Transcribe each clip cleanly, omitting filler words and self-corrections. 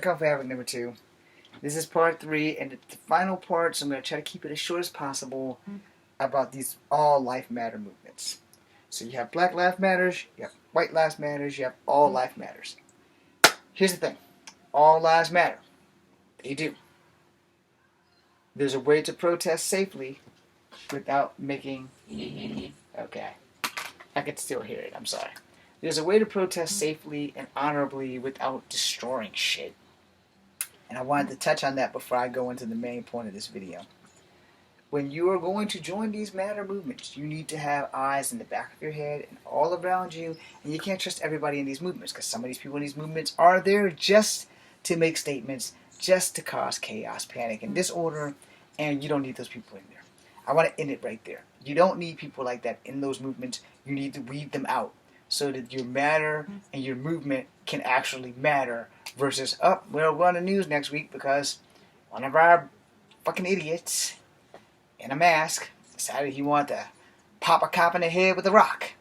Coffee Habit number 2. This is part 3, and it's the final part, so I'm going to try to keep it as short as possible about these all life matter movements. So you have Black Lives Matters, you have White Lives Matters, you have All Life Matters. Here's the thing. All lives matter. They do. There's a way to protest safely without making... Okay. I can still hear it, I'm sorry. There's a way to protest safely and honorably without destroying shit. And I wanted to touch on that before I go into the main point of this video. When you are going to join these matter movements, you need to have eyes in the back of your head and all around you, and you can't trust everybody in these movements, because some of these people in these movements are there just to make statements, just to cause chaos, panic, and disorder, and you don't need those people in there. I want to end it right there. You don't need people like that in those movements. You need to weed them out so that your matter and your movement can actually matter versus, we'll go on the news next week because one of our fucking idiots in a mask decided he wanted to pop a cop in the head with a rock.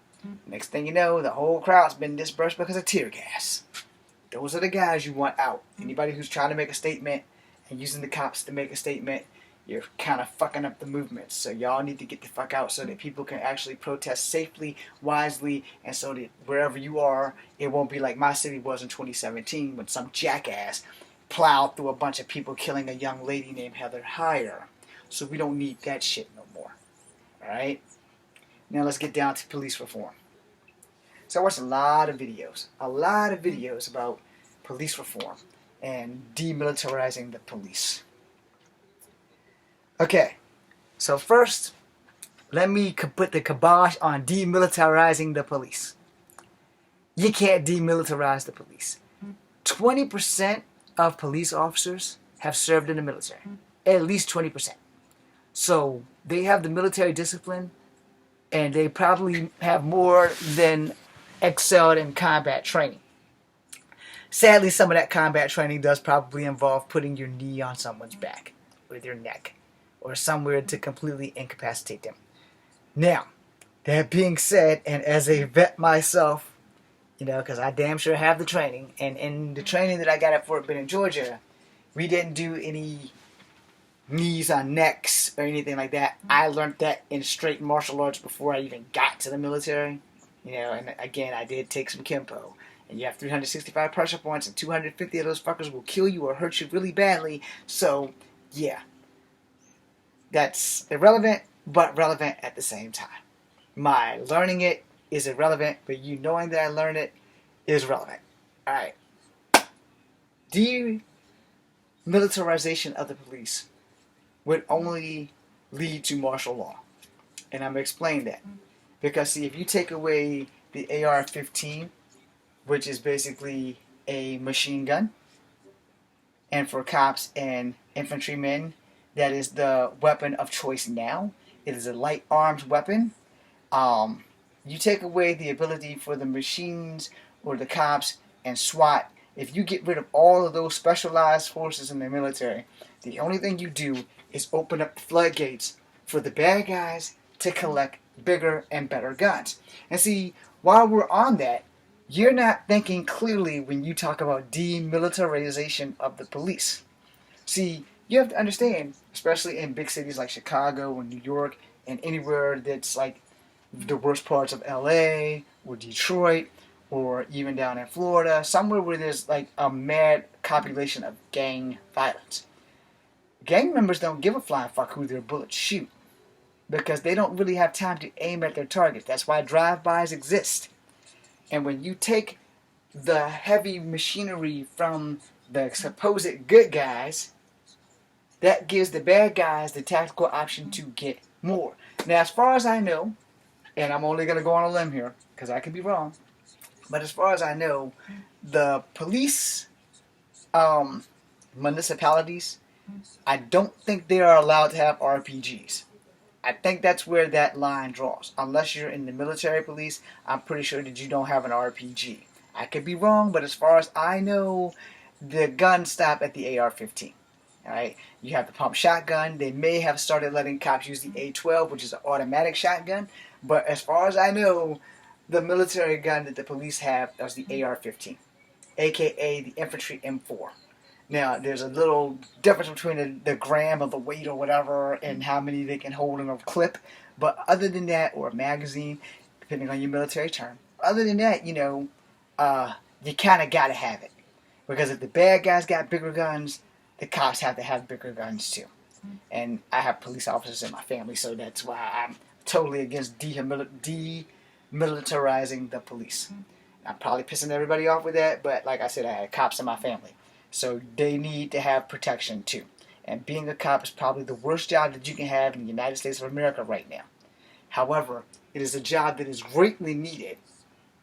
Next thing you know, the whole crowd's been dispersed because of tear gas. Those are the guys you want out. Anybody who's trying to make a statement and using the cops to make a statement, you're kind of fucking up the movement. So y'all need to get the fuck out so that people can actually protest safely, wisely, and so that wherever you are, it won't be like my city was in 2017 when some jackass plowed through a bunch of people killing a young lady named Heather Heyer. So we don't need that shit no more. Alright? Now let's get down to police reform. So I watched a lot of videos about police reform and demilitarizing the police. Okay, so first, let me put the kibosh on demilitarizing the police. You can't demilitarize the police. 20% of police officers have served in the military. At least 20%. So they have the military discipline, and they probably have more than excelled in combat training. Sadly, some of that combat training does probably involve putting your knee on someone's back with your neck, or somewhere to completely incapacitate them. Now, that being said, and as a vet myself, because I damn sure have the training, and in the training that I got at Fort Benning, Georgia, we didn't do any knees on necks or anything like that. I learned that in straight martial arts before I even got to the military. And again, I did take some Kempo. And you have 365 pressure points, and 250 of those fuckers will kill you or hurt you really badly. So, yeah. That's irrelevant, but relevant at the same time. My learning it is irrelevant, but you knowing that I learned it is relevant. Alright. Demilitarization of the police would only lead to martial law. And I'm going to explain that. Because, see, if you take away the AR-15, which is basically a machine gun, and for cops and infantrymen, that is the weapon of choice now. It is a light arms weapon. You take away the ability for the machines or the cops and SWAT. If you get rid of all of those specialized forces in the military, the only thing you do is open up the floodgates for the bad guys to collect bigger and better guns. And see, while we're on that, you're not thinking clearly when you talk about demilitarization of the police. See, you have to understand, especially in big cities like Chicago or New York, and anywhere that's like the worst parts of LA or Detroit, or even down in Florida, somewhere where there's like a mad population of gang violence. Gang members don't give a flying fuck who their bullets shoot, because they don't really have time to aim at their targets. That's why drive-bys exist. And when you take the heavy machinery from the supposed good guys, that gives the bad guys the tactical option to get more. Now, as far as I know, and I'm only going to go on a limb here, because I could be wrong, but as far as I know, the police municipalities, I don't think they are allowed to have RPGs. I think that's where that line draws. Unless you're in the military police, I'm pretty sure that you don't have an RPG. I could be wrong, but as far as I know, the guns stop at the AR-15. Alright, you have the pump shotgun. They may have started letting cops use the A12, which is an automatic shotgun. But as far as I know, the military gun that the police have is the AR-15, aka the infantry M4. Now, there's a little difference between the gram of the weight or whatever and how many they can hold in a clip. But other than that, or a magazine, depending on your military term, other than that, you kind of got to have it. Because if the bad guys got bigger guns, the cops have to have bigger guns too. And I have police officers in my family, so that's why I'm totally against demilitarizing the police. I'm probably pissing everybody off with that, but like I said, I had cops in my family. So they need to have protection too. And being a cop is probably the worst job that you can have in the United States of America right now. However, it is a job that is greatly needed.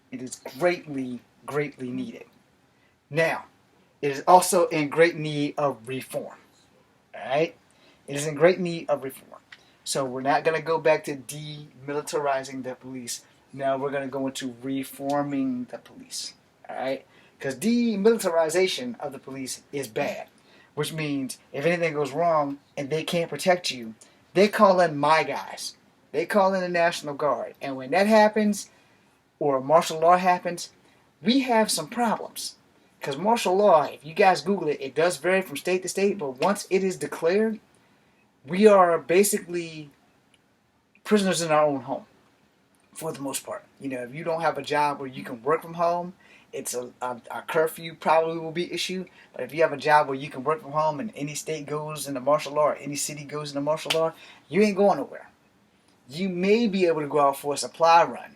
It is greatly, greatly needed. Now, it is also in great need of reform. Alright? It is in great need of reform. So we're not going to go back to demilitarizing the police. Now we're going to go into reforming the police. Alright? Because demilitarization of the police is bad. Which means if anything goes wrong and they can't protect you, they call in my guys. They call in the National Guard. And when that happens, or martial law happens, we have some problems. Because martial law, if you guys Google it, it does vary from state to state, but once it is declared, we are basically prisoners in our own home, for the most part. If you don't have a job where you can work from home, it's a curfew probably will be issued. But if you have a job where you can work from home and any state goes into martial law or any city goes into martial law, you ain't going nowhere. You may be able to go out for a supply run,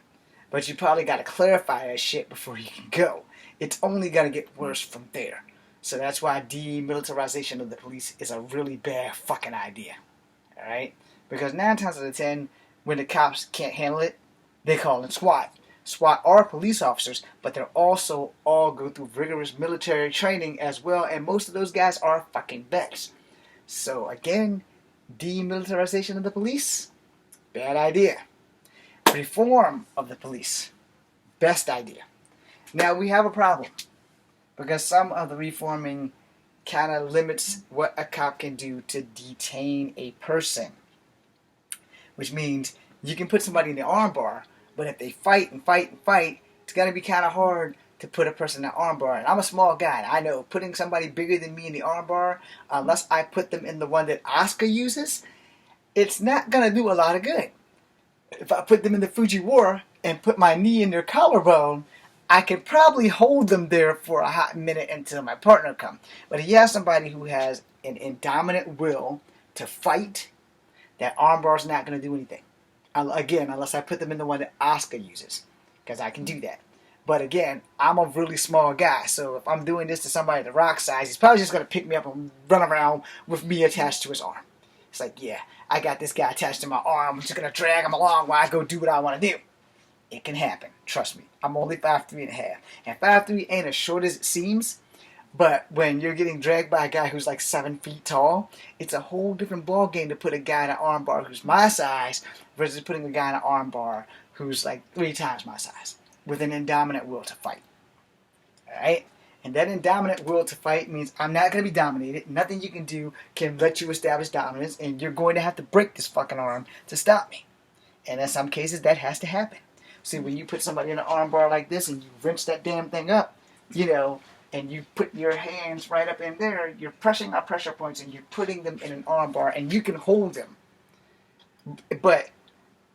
but you probably got to clarify that shit before you can go. It's only going to get worse from there. So that's why demilitarization of the police is a really bad fucking idea. Alright? Because 9 times out of 10, when the cops can't handle it, they call in SWAT. SWAT are police officers, but they're also all go through rigorous military training as well, and most of those guys are fucking vets. So again, demilitarization of the police, bad idea. Reform of the police, best idea. Now we have a problem, because some of the reforming kind of limits what a cop can do to detain a person. Which means you can put somebody in the armbar, but if they fight and fight and fight, it's going to be kind of hard to put a person in the armbar. And I'm a small guy, and I know putting somebody bigger than me in the armbar, unless I put them in the one that Oscar uses, it's not going to do a lot of good. If I put them in the Fujiwara and put my knee in their collarbone, I could probably hold them there for a hot minute until my partner comes. But if you have somebody who has an indominant will to fight, that armbar's not going to do anything. Again, unless I put them in the one that Oscar uses, because I can do that. But again, I'm a really small guy, so if I'm doing this to somebody the rock size, he's probably just going to pick me up and run around with me attached to his arm. It's like, yeah, I got this guy attached to my arm, I'm just going to drag him along while I go do what I want to do. It can happen, trust me. I'm only 5'3.5", and 5'3" ain't as short as it seems. But when you're getting dragged by a guy who's like 7 feet tall, it's a whole different ball game to put a guy in an armbar who's my size versus putting a guy in an armbar who's like 3 times my size with an indominant will to fight. Alright? And that indominant will to fight means I'm not going to be dominated. Nothing you can do can let you establish dominance, and you're going to have to break this fucking arm to stop me. And in some cases, that has to happen. See, when you put somebody in an armbar like this and you wrench that damn thing up, and you put your hands right up in there, you're pressing our pressure points and you're putting them in an armbar, and you can hold them. But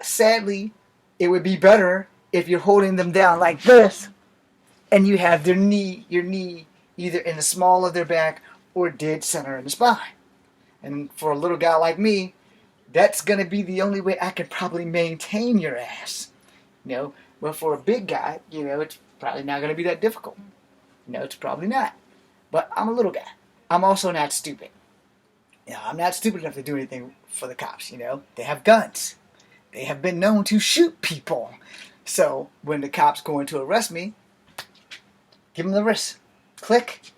sadly, it would be better if you're holding them down like this, and you have your knee either in the small of their back or dead center in the spine. And for a little guy like me, that's going to be the only way I can probably maintain your ass. But for a big guy, it's probably not going to be that difficult. It's probably not. But I'm a little guy. I'm also not stupid. I'm not stupid enough to do anything for the cops, They have guns. They have been known to shoot people. So when the cops go in to arrest me, give them the wrist. Click.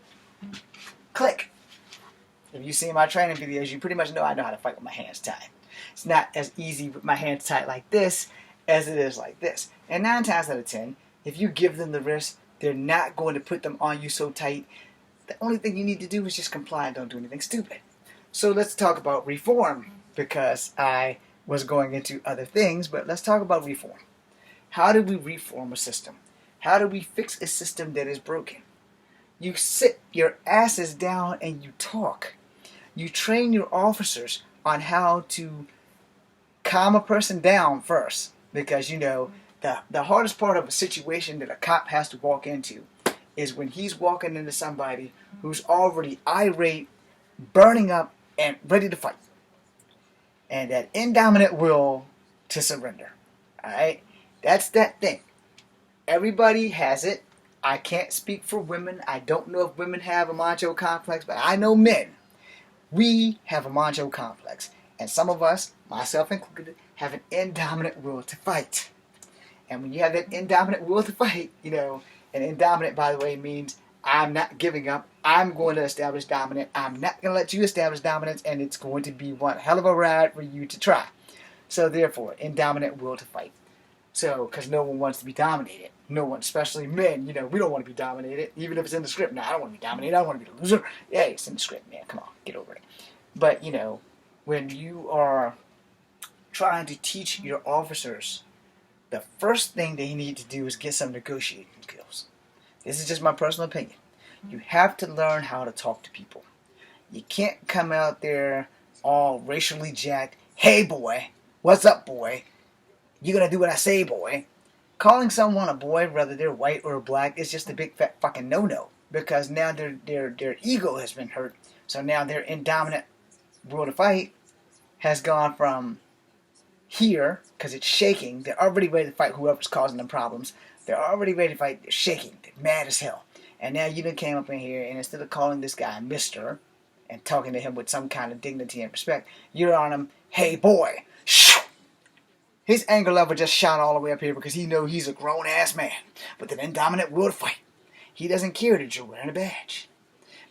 Click. If you see my training videos, you pretty much know I know how to fight with my hands tied. It's not as easy with my hands tied like this as it is like this. And 9 times out of 10, if you give them the wrist, they're not going to put them on you so tight. The only thing you need to do is just comply and don't do anything stupid. So let's talk about reform, because I was going into other things, but let's talk about reform. How do we reform a system? How do we fix a system that is broken? You sit your asses down and you talk. You train your officers on how to calm a person down first, because the hardest part of a situation that a cop has to walk into is when he's walking into somebody who's already irate, burning up, and ready to fight, and that indominant will to surrender. Alright? That's that thing. Everybody has it. I can't speak for women. I don't know if women have a macho complex, but I know men. We have a macho complex. And some of us, myself included, have an indominant will to fight. And when you have that indominant will to fight, and indominant, by the way, means I'm not giving up. I'm going to establish dominance. I'm not going to let you establish dominance, and it's going to be one hell of a ride for you to try. So therefore, indominant will to fight. So, because no one wants to be dominated. No one, especially men, we don't want to be dominated, even if it's in the script. No, I don't want to be dominated. I don't want to be the loser. Yeah, it's in the script, man. Come on, get over it. But, when you are trying to teach your officers, the first thing they need to do is get some negotiating skills. This is just my personal opinion. You have to learn how to talk to people. You can't come out there all racially jacked. Hey, boy. What's up, boy? You gonna do what I say, boy? Calling someone a boy, whether they're white or black, is just a big fat fucking no-no. Because now their ego has been hurt. So now their indominant will to fight has gone from here, because it's shaking. They're already ready to fight whoever's causing them problems. They're already ready to fight. They're shaking. They're mad as hell. And now you done came up in here, and instead of calling this guy Mr. and talking to him with some kind of dignity and respect, you're on him, hey boy. Shoo! His anger level just shot all the way up here because he knows he's a grown-ass man with an indominant will to fight. He doesn't care that you're wearing a badge.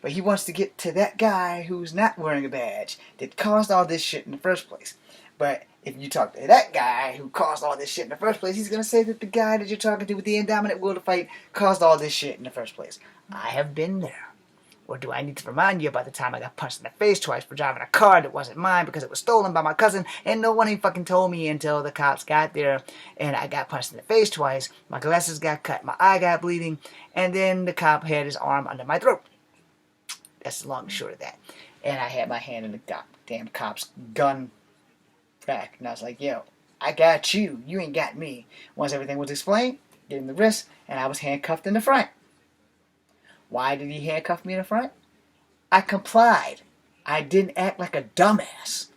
But he wants to get to that guy who's not wearing a badge that caused all this shit in the first place. But if you talk to that guy who caused all this shit in the first place, he's going to say that the guy that you're talking to with the indominant will to fight caused all this shit in the first place. I have been there. Or do I need to remind you about the time I got punched in the face twice for driving a car that wasn't mine because it was stolen by my cousin, and no one even fucking told me until the cops got there, and I got punched in the face twice, my glasses got cut, my eye got bleeding, and then the cop had his arm under my throat. That's the long and short of that. And I had my hand in the damn cop's gun back, and I was like, yo, I got you, you ain't got me. Once everything was explained, gave him the wrist, and I was handcuffed in the front. Why did he handcuff me in the front? I complied. I didn't act like a dumbass.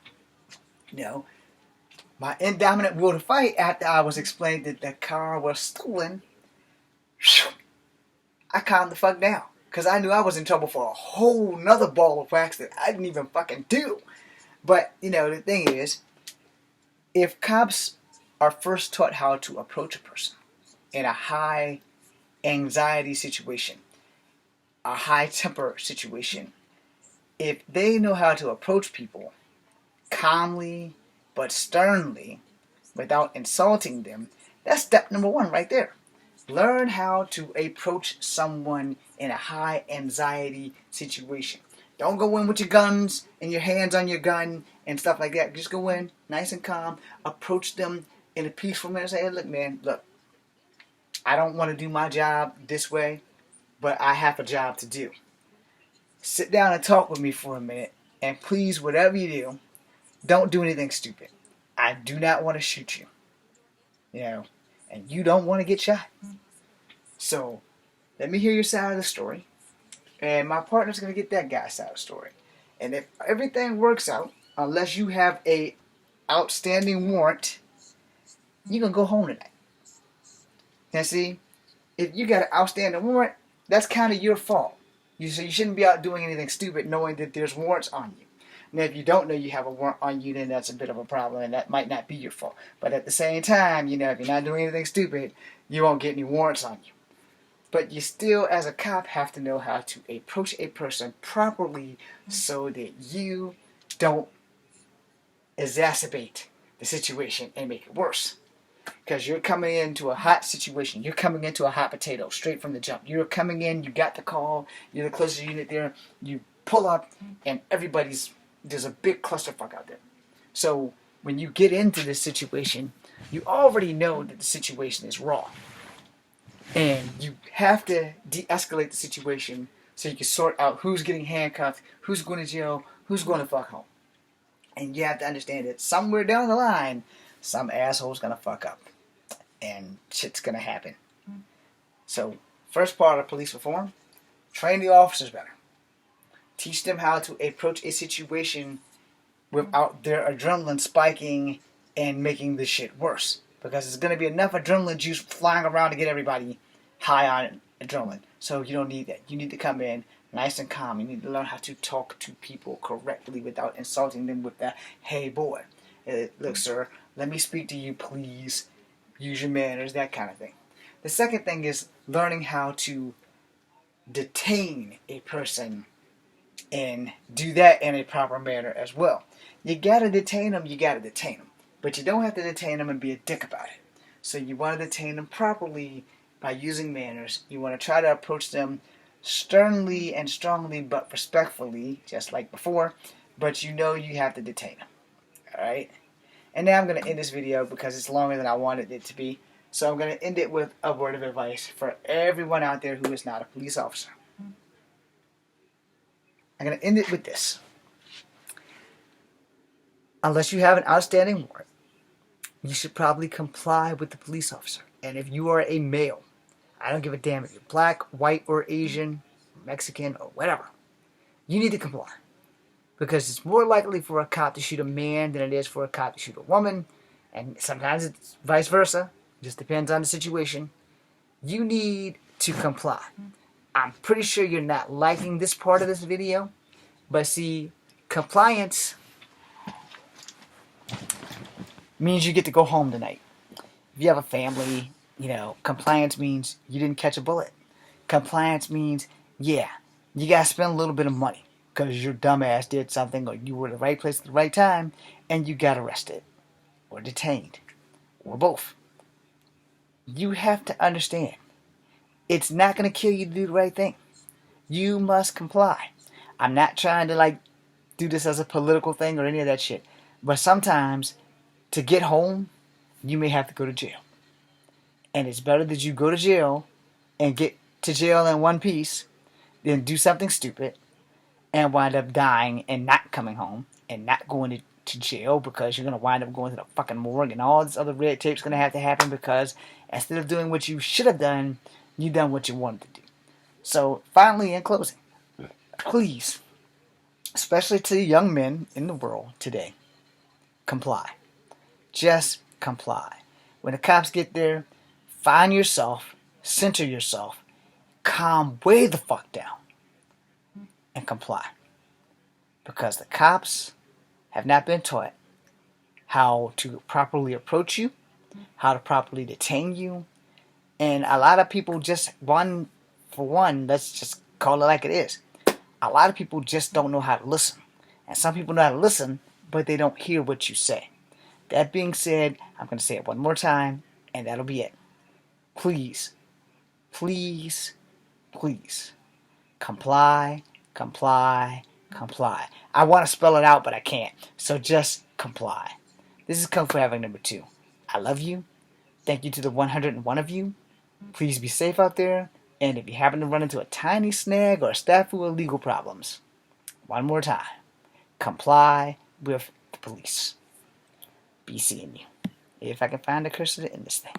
My indominant will to fight, after I was explained that the car was stolen, I calmed the fuck down. Because I knew I was in trouble for a whole nother ball of wax that I didn't even fucking do. But, the thing is, if cops are first taught how to approach a person in a high anxiety situation, a high temper situation, if they know how to approach people calmly but sternly without insulting them, that's step number one right there. Learn how to approach someone in a high anxiety situation. Don't go in with your guns and your hands on your gun and stuff like that. Just go in nice and calm, approach them in a peaceful manner. Say, hey, look, man, look, I don't want to do my job this way, but I have a job to do. Sit down and talk with me for a minute, and please, whatever you do, don't do anything stupid. I do not want to shoot you. And you don't want to get shot. So, let me hear your side of the story, and my partner's going to get that guy's side of the story. And if everything works out, unless you have a outstanding warrant, you're going to go home tonight. Now see, if you got an outstanding warrant, that's kind of your fault. You shouldn't be out doing anything stupid knowing that there's warrants on you. Now, if you don't know you have a warrant on you, then that's a bit of a problem, and that might not be your fault. But at the same time, if you're not doing anything stupid, you won't get any warrants on you. But you still, as a cop, have to know how to approach a person properly so that you don't exacerbate the situation and make it worse. Because you're coming into a hot situation. You're coming into a hot potato straight from the jump. You're coming in, you got the call, you're the closest unit there, you pull up, and there's a big clusterfuck out there. So when you get into this situation, you already know that the situation is raw. And you have to de-escalate the situation so you can sort out who's getting handcuffed, who's going to jail, who's going to fuck home. And you have to understand that somewhere down the line, some asshole's going to fuck up. And shit's going to happen. So, first part of police reform, train the officers better. Teach them how to approach a situation without their adrenaline spiking and making the shit worse. Because there's going to be enough adrenaline juice flying around to get everybody high on adrenaline. So you don't need that. You need to come in nice and calm. You need to learn how to talk to people correctly without insulting them with that, hey boy, look sir, let me speak to you please. Use your manners, that kind of thing. The second thing is learning how to detain a person and do that in a proper manner as well. You gotta detain them, but you don't have to detain them and be a dick about it. So you want to detain them properly by using manners. You want to try to approach them sternly and strongly but respectfully, just like before, but you know you have to detain them. Alright? And now I'm going to end this video because it's longer than I wanted it to be. So I'm going to end it with a word of advice for everyone out there who is not a police officer. I'm going to end it with this. Unless you have an outstanding warrant, you should probably comply with the police officer. And if you are a male, I don't give a damn if you're black, white, or Asian, Mexican, or whatever, you need to comply. Because it's more likely for a cop to shoot a man than it is for a cop to shoot a woman. And sometimes it's vice versa. It just depends on the situation. You need to comply. I'm pretty sure you're not liking this part of this video. But see, compliance means you get to go home tonight. If you have a family, compliance means you didn't catch a bullet. Compliance means, yeah, you gotta spend a little bit of money because your dumbass did something or you were in the right place at the right time and you got arrested or detained or both. You have to understand, it's not gonna kill you to do the right thing. You must comply. I'm not trying to do this as a political thing or any of that shit, but sometimes to get home, you may have to go to jail. And it's better that you go to jail and get to jail in one piece than do something stupid and wind up dying and not coming home and not going to jail because you're going to wind up going to the fucking morgue and all this other red tape's going to have to happen because instead of doing what you should have done, you done what you wanted to do. So finally, in closing, please, especially to young men in the world today, comply. Just comply. When the cops get there, find yourself, center yourself, calm way the fuck down, and comply. Because the cops have not been taught how to properly approach you, how to properly detain you, and a lot of people let's just call it like it is. A lot of people just don't know how to listen. And some people know how to listen, but they don't hear what you say. That being said, I'm going to say it one more time, and that'll be it. Please, please, please, comply, comply, comply. I want to spell it out, but I can't. So just comply. This is Kung Fu Havoc number 2. I love you. Thank you to the 101 of you. Please be safe out there. And if you happen to run into a tiny snag or a snafu of legal problems, one more time, comply with the police. Be seeing you. If I can find a cursor to end this thing.